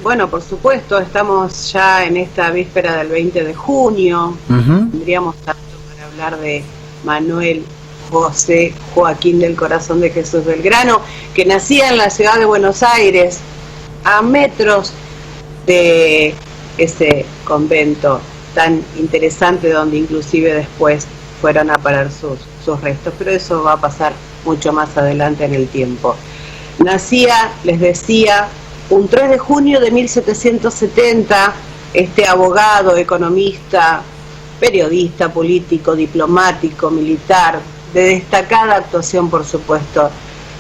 Bueno, por supuesto, estamos ya en esta víspera del 20 de junio. Tendríamos tanto para hablar de Manuel José Joaquín del Corazón de Jesús Belgrano, que nacía en la ciudad de Buenos Aires, a metros de ese convento tan interesante donde inclusive después fueron a parar sus restos, pero eso va a pasar mucho más adelante en el tiempo. Nacía, les decía, un 3 de junio de 1770, este abogado, economista, periodista, político, diplomático, militar, de destacada actuación, por supuesto,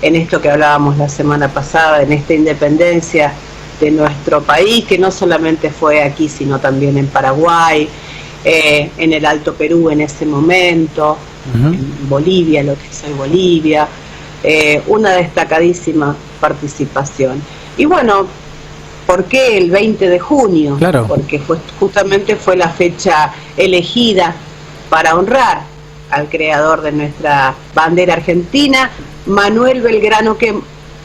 en esto que hablábamos la semana pasada, en esta independencia de nuestro país, que no solamente fue aquí, sino también en Paraguay, en el Alto Perú en ese momento, en Bolivia, lo que es hoy Bolivia, una destacadísima participación. Y bueno, ¿por qué el 20 de junio? Claro. Porque justamente fue la fecha elegida para honrar al creador de nuestra bandera argentina, Manuel Belgrano, que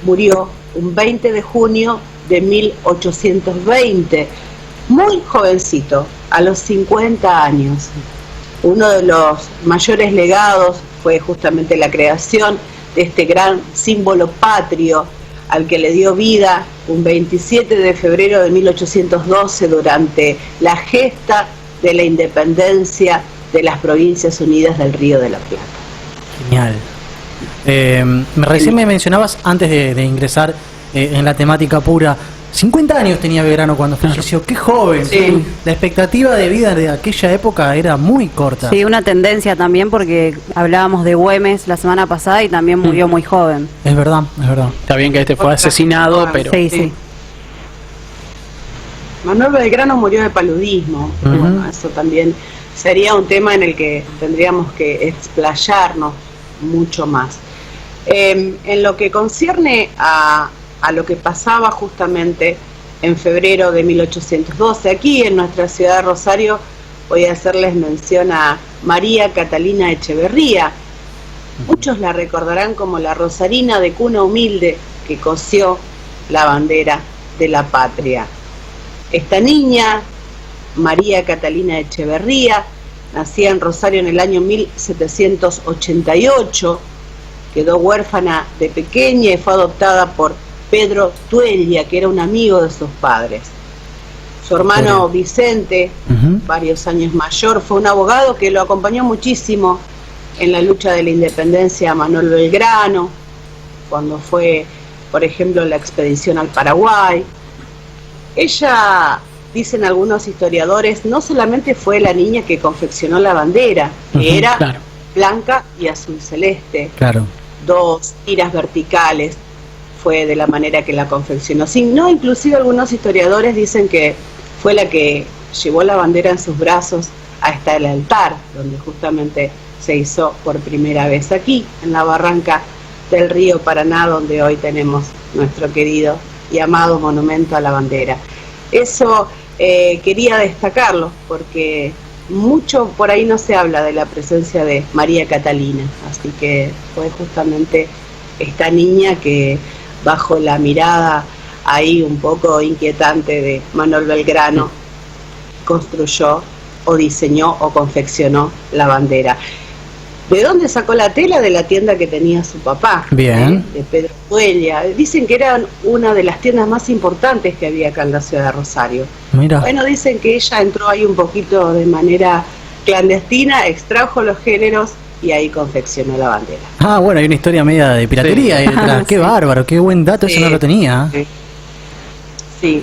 murió un 20 de junio de 1820, muy jovencito, a los 50 años. Uno de los mayores legados fue justamente la creación de este gran símbolo patrio, al que le dio vida un 27 de febrero de 1812 durante la gesta de la independencia de las Provincias Unidas del Río de la Plata. Genial. Recién me mencionabas, antes de ingresar en la temática pura, 50 años tenía Belgrano cuando falleció. ¡Qué joven! Sí. La expectativa de vida de aquella época era muy corta. Sí, una tendencia también, porque hablábamos de Güemes la semana pasada y también murió muy joven. Es verdad, es verdad. Está bien que fue asesinado, pero... Sí. Manuel Belgrano murió de paludismo. Bueno, eso también sería un tema en el que tendríamos que explayarnos mucho más. En lo que concierne a lo que pasaba justamente en febrero de 1812, aquí en nuestra ciudad de Rosario, voy a hacerles mención a María Catalina Echeverría. Muchos la recordarán como la rosarina de cuna humilde que cosió la bandera de la patria. Esta niña, María Catalina Echeverría, nacía en Rosario en el año 1788, quedó huérfana de pequeña y fue adoptada por Pedro Tuella, que era un amigo de sus padres. Su hermano Vicente, varios años mayor, fue un abogado que lo acompañó muchísimo en la lucha de la independencia a Manuel Belgrano, cuando fue, por ejemplo, la expedición al Paraguay. Ella, dicen algunos historiadores, no solamente fue la niña que confeccionó la bandera, que era blanca y azul celeste, dos tiras verticales, fue de la manera que la confeccionó, sino inclusive algunos historiadores dicen que fue la que llevó la bandera en sus brazos hasta el altar, donde justamente se hizo por primera vez aquí, en la barranca del río Paraná, donde hoy tenemos nuestro querido y amado monumento a la bandera. Eso quería destacarlo, porque mucho por ahí no se habla de la presencia de María Catalina, así que fue justamente esta niña que, bajo la mirada ahí un poco inquietante de Manuel Belgrano, construyó o diseñó o confeccionó la bandera. ¿De dónde sacó la tela? De la tienda que tenía su papá, de Pedro Tuella. Dicen que era una de las tiendas más importantes que había acá en la ciudad de Rosario. Mira. Bueno, dicen que ella entró ahí un poquito de manera clandestina, extrajo los géneros y ahí confeccionó la bandera. Ah, bueno, hay una historia media de piratería. Sí. Qué bárbaro, qué buen dato, eso no lo tenía. Sí,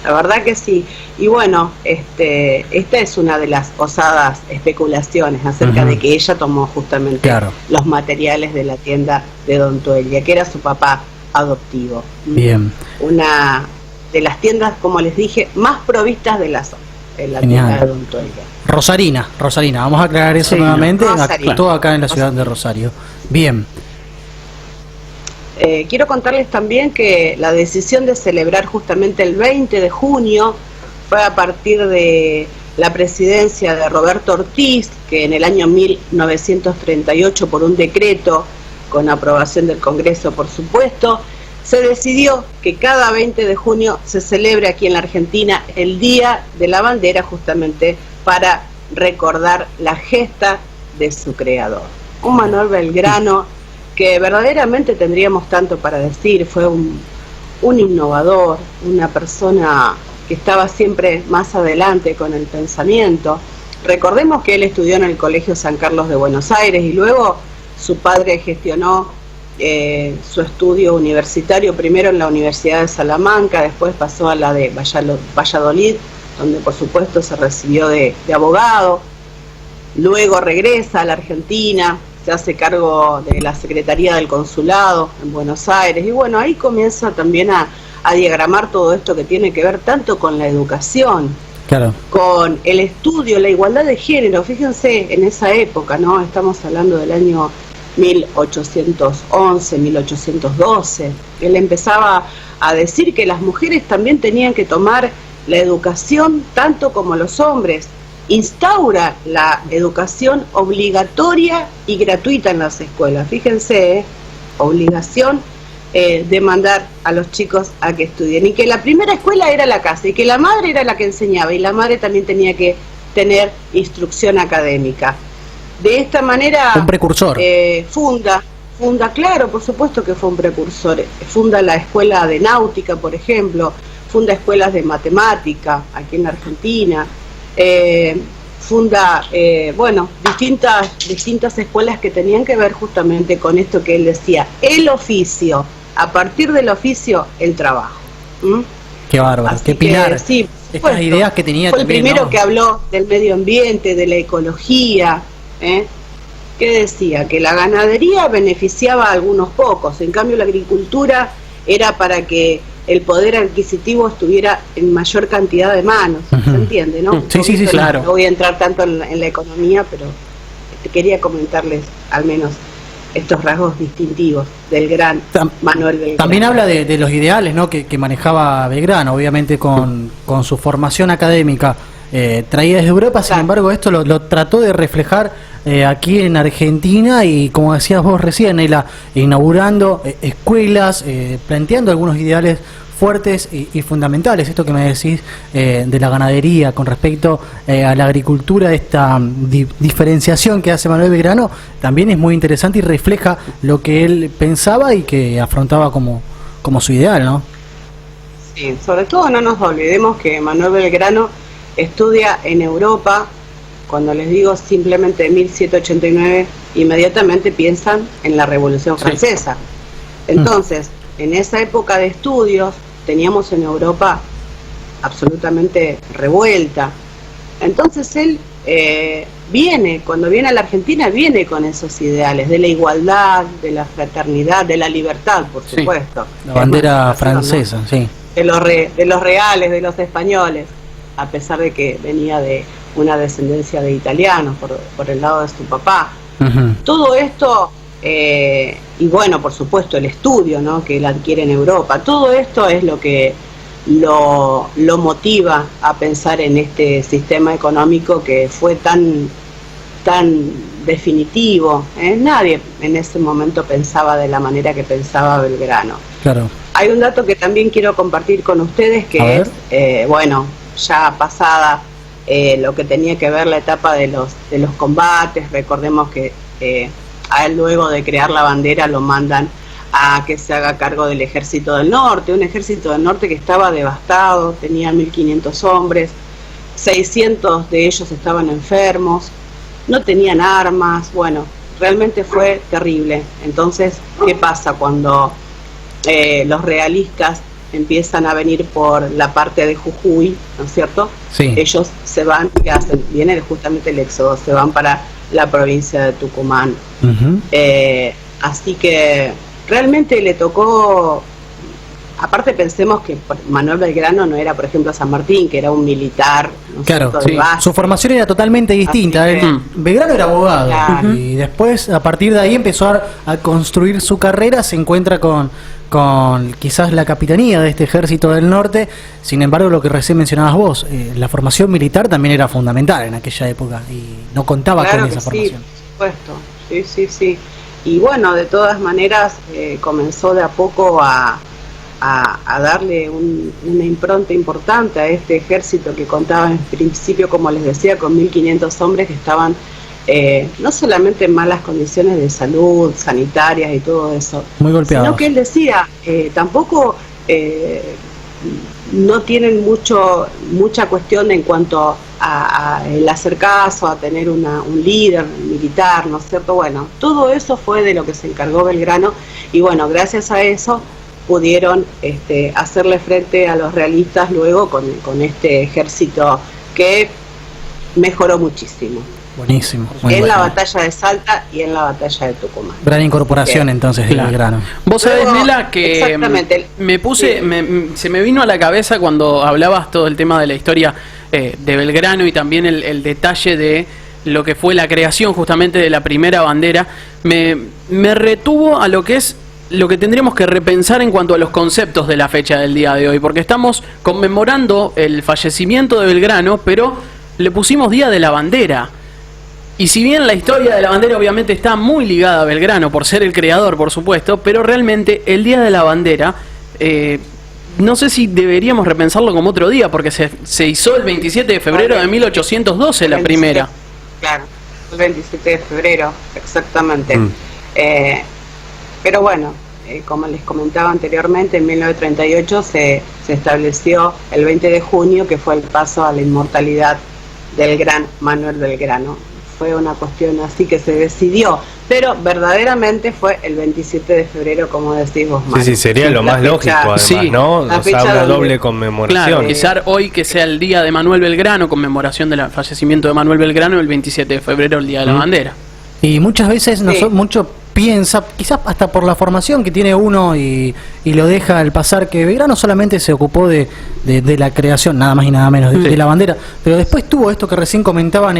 la verdad que sí. Y bueno, esta es una de las osadas especulaciones acerca de que ella tomó justamente los materiales de la tienda de Don Tuella, que era su papá adoptivo. Bien. Una de las tiendas, como les dije, más provistas de la zona, en la tienda de Don Tuella. Rosarina, vamos a aclarar eso nuevamente, todo acá en la ciudad de Rosario. Bien. Quiero contarles también que la decisión de celebrar justamente el 20 de junio fue a partir de la presidencia de Roberto Ortiz, que en el año 1938, por un decreto con aprobación del Congreso, por supuesto, se decidió que cada 20 de junio se celebre aquí en la Argentina el Día de la Bandera, justamente para recordar la gesta de su creador. Un Manuel Belgrano que verdaderamente tendríamos tanto para decir. Fue un innovador, una persona que estaba siempre más adelante con el pensamiento. Recordemos que él estudió en el Colegio San Carlos de Buenos Aires y luego su padre gestionó su estudio universitario, primero en la Universidad de Salamanca, después pasó a la de Valladolid, donde por supuesto se recibió de abogado. Luego regresa a la Argentina, se hace cargo de la Secretaría del Consulado en Buenos Aires, y bueno, ahí comienza también a diagramar todo esto que tiene que ver tanto con la educación, claro, con el estudio, la igualdad de género. Fíjense, en esa época, ¿no? Estamos hablando del año 1811, 1812, él empezaba a decir que las mujeres también tenían que tomar la educación tanto como los hombres. Instaura la educación obligatoria y gratuita en las escuelas. Fíjense, obligación de mandar a los chicos a que estudien, y que la primera escuela era la casa, y que la madre era la que enseñaba, y la madre también tenía que tener instrucción académica. De esta manera, un precursor. Funda, claro, por supuesto que fue un precursor. Funda la escuela de náutica, por ejemplo, funda escuelas de matemática aquí en la Argentina, funda, distintas escuelas que tenían que ver justamente con esto que él decía, el oficio, a partir del oficio, el trabajo. Qué bárbaro, qué pilar. Sí, estas ideas que tenía fue también, el primero, ¿no?, que habló del medio ambiente, de la ecología, que decía que la ganadería beneficiaba a algunos pocos, en cambio la agricultura era para que el poder adquisitivo estuviera en mayor cantidad de manos. ¿Se entiende, no? Sí, claro. No voy a entrar tanto en la economía, pero quería comentarles al menos estos rasgos distintivos del gran Manuel Belgrano. También habla de los ideales, ¿no?, que manejaba Belgrano, obviamente con su formación académica traída desde Europa. Sin embargo, esto lo trató de reflejar aquí en Argentina, y como decías vos recién, Nela, inaugurando escuelas, planteando algunos ideales fuertes y fundamentales. Esto que me decís de la ganadería con respecto a la agricultura, esta diferenciación que hace Manuel Belgrano, también es muy interesante y refleja lo que él pensaba y que afrontaba como su ideal, ¿no? Sí, sobre todo no nos olvidemos que Manuel Belgrano estudia en Europa. Cuando les digo simplemente 1789, inmediatamente piensan en la Revolución Francesa. Entonces, en esa época de estudios, teníamos en Europa absolutamente revuelta. Entonces él cuando viene a la Argentina, viene con esos ideales de la igualdad, de la fraternidad, de la libertad, por supuesto. La bandera francesa, ¿no? Sí. De los reales, de los españoles, a pesar de que venía de una descendencia de italianos por el lado de su papá. Todo esto, y bueno, por supuesto el estudio, ¿no?, que él adquiere en Europa, todo esto es lo que lo motiva a pensar en este sistema económico que fue tan definitivo. Nadie en ese momento pensaba de la manera que pensaba Belgrano. Claro. Hay un dato que también quiero compartir con ustedes, que es, ya pasada lo que tenía que ver la etapa de los combates. Recordemos que a él, luego de crear la bandera, lo mandan a que se haga cargo del Ejército del Norte, un Ejército del Norte que estaba devastado, tenía 1.500 hombres, 600 de ellos estaban enfermos, no tenían armas. Bueno, realmente fue terrible. Entonces, ¿qué pasa cuando los realistas empiezan a venir por la parte de Jujuy, ¿no es cierto? Sí. Ellos se van, ¿qué hacen? Viene justamente el éxodo, se van para la provincia de Tucumán. Así que realmente le tocó. Aparte, pensemos que Manuel Belgrano no era, por ejemplo, San Martín, que era un militar, ¿no? Claro, sí. Su formación era totalmente distinta. Belgrano era abogado, claro. Y después, a partir de ahí, empezó a construir su carrera. Se encuentra con quizás la capitanía de este Ejército del Norte. Sin embargo, lo que recién mencionabas vos, la formación militar también era fundamental en aquella época, y no contaba con esa formación. Sí, por supuesto. Sí. Y bueno, de todas maneras, comenzó de a poco a a darle una impronta importante a este ejército que contaba en principio, como les decía, con 1.500 hombres que estaban no solamente en malas condiciones de salud, sanitarias y todo eso, muy golpeados, sino que él decía, tampoco no tienen mucha cuestión en cuanto a el hacer caso, a tener un líder militar, ¿no es cierto? Bueno, todo eso fue de lo que se encargó Belgrano, y bueno, gracias a eso pudieron hacerle frente a los realistas luego con este ejército que mejoró muchísimo. Buenísimo. En la batalla de Salta y en la batalla de Tucumán. Gran incorporación entonces de Belgrano. Vos sabés, Nela, que se me vino a la cabeza cuando hablabas todo el tema de la historia de Belgrano y también el detalle de lo que fue la creación justamente de la primera bandera. Me retuvo a lo que es lo que tendríamos que repensar en cuanto a los conceptos de la fecha del día de hoy, porque estamos conmemorando el fallecimiento de Belgrano, pero le pusimos Día de la Bandera. Y si bien la historia de la bandera obviamente está muy ligada a Belgrano por ser el creador, por supuesto, pero realmente el Día de la Bandera, no sé si deberíamos repensarlo como otro día, porque se hizo el 27 de febrero de 1812 la primera. Claro, el 27 de febrero, exactamente. Pero bueno, como les comentaba anteriormente, en 1938 se estableció el 20 de junio, que fue el paso a la inmortalidad del gran Manuel Belgrano. Fue una cuestión así que se decidió, pero verdaderamente fue el 27 de febrero, como decís vos, Manu. Sí, sería lo más lógico, además, ¿no? O sea, una doble conmemoración. Claro, quizás hoy que sea el día de Manuel Belgrano, conmemoración del fallecimiento de Manuel Belgrano, el 27 de febrero, el Día de la Bandera. Y muchas veces mucho piensa, quizás hasta por la formación que tiene uno y lo deja al pasar, que Belgrano solamente se ocupó de la creación, nada más y nada menos, de la bandera, pero después tuvo esto que recién comentaban,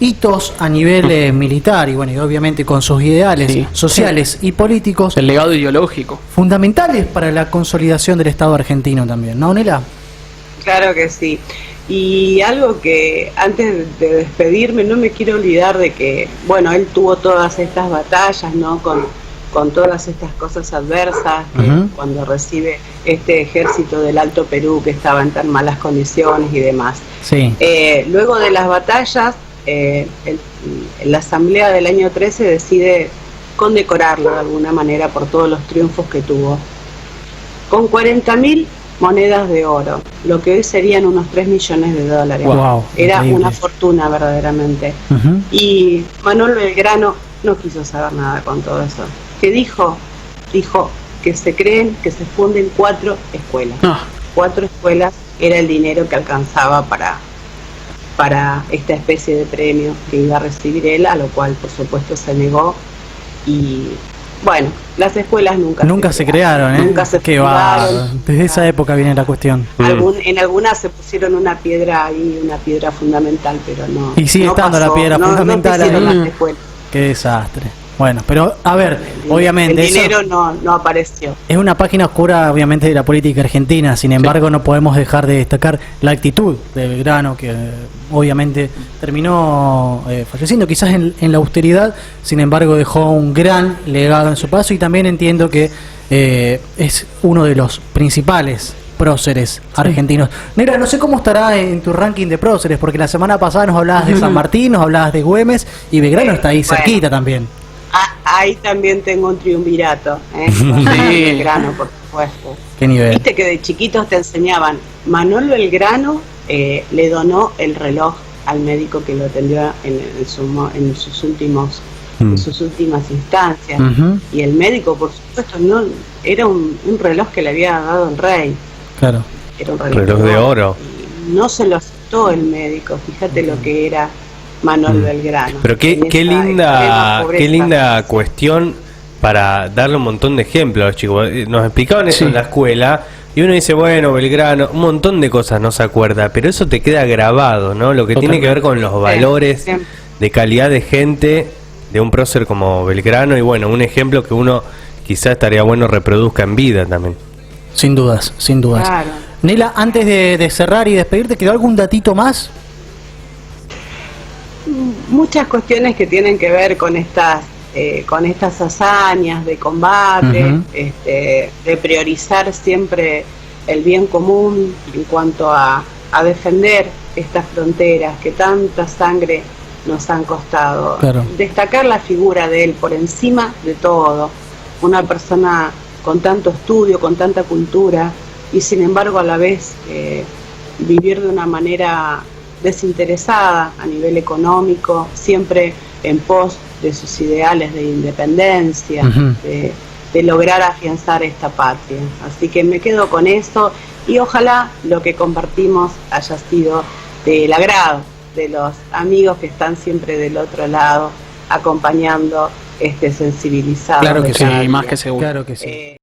hitos a nivel militar y bueno, y obviamente con sus ideales sociales y políticos, el legado ideológico fundamentales para la consolidación del Estado argentino también, ¿no, Nela? Claro que sí. Y algo que antes de despedirme no me quiero olvidar de que, bueno, él tuvo todas estas batallas, ¿no? Con todas estas cosas adversas, cuando recibe este ejército del Alto Perú que estaba en tan malas condiciones y demás. Sí. Luego de las batallas, la asamblea del año 13 decide condecorarlo de alguna manera por todos los triunfos que tuvo, con 40.000 monedas de oro, lo que hoy serían unos 3 millones de dólares. Wow, era increíble. una fortuna verdaderamente. Y Manuel Belgrano no quiso saber nada con todo eso. ¿Qué dijo? Dijo que que se funden 4 escuelas. 4 escuelas era el dinero que alcanzaba para esta especie de premio que iba a recibir él, a lo cual por supuesto se negó. Y bueno, las escuelas nunca se crearon, Nunca se fundaron. Desde esa época viene la cuestión. En algunas se pusieron una piedra ahí, una piedra fundamental, pero no. Y sigue estando la piedra fundamental ahí. Qué desastre. Bueno, pero a ver, obviamente el dinero no apareció. Es una página oscura, obviamente, de la política argentina. Sin embargo, no podemos dejar de destacar la actitud de Belgrano, que obviamente terminó falleciendo quizás en la austeridad. Sin embargo, dejó un gran legado en su paso, y también entiendo que es uno de los principales próceres argentinos. Nera, no sé cómo estará en tu ranking de próceres, porque la semana pasada nos hablabas de San Martín, nos hablabas de Güemes, y Belgrano está ahí cerquita también. Ahí también tengo un triunvirato, Belgrano, por supuesto. ¿Qué nivel? Viste que de chiquitos te enseñaban, Manuel Belgrano le donó el reloj al médico que lo atendió en sus últimas instancias. Y el médico, por supuesto, no era un reloj que le había dado el rey. Claro. Era un reloj de oro. Y no se lo aceptó el médico, fíjate lo que era Manuel Belgrano. Pero qué linda cuestión para darle un montón de ejemplos, chicos. Nos explicaban eso en la escuela y uno dice, bueno, Belgrano, un montón de cosas no se acuerda, pero eso te queda grabado, ¿no? Lo que tiene que ver con los valores de calidad de gente de un prócer como Belgrano, y bueno, un ejemplo que uno quizás estaría bueno reproduzca en vida también. Sin dudas, sin dudas. Claro. Nela, antes de cerrar y despedirte, ¿quedó algún datito más? Muchas cuestiones que tienen que ver con estas con estas hazañas de combate, de priorizar siempre el bien común en cuanto a defender estas fronteras que tanta sangre nos han costado. Claro. Destacar la figura de él por encima de todo, una persona con tanto estudio, con tanta cultura, y sin embargo a la vez vivir de una manera desinteresada a nivel económico, siempre en pos de sus ideales de independencia, de lograr afianzar esta patria. Así que me quedo con eso y ojalá lo que compartimos haya sido del agrado de los amigos que están siempre del otro lado acompañando este sensibilizado. Claro que sí, más que seguro. Claro que sí.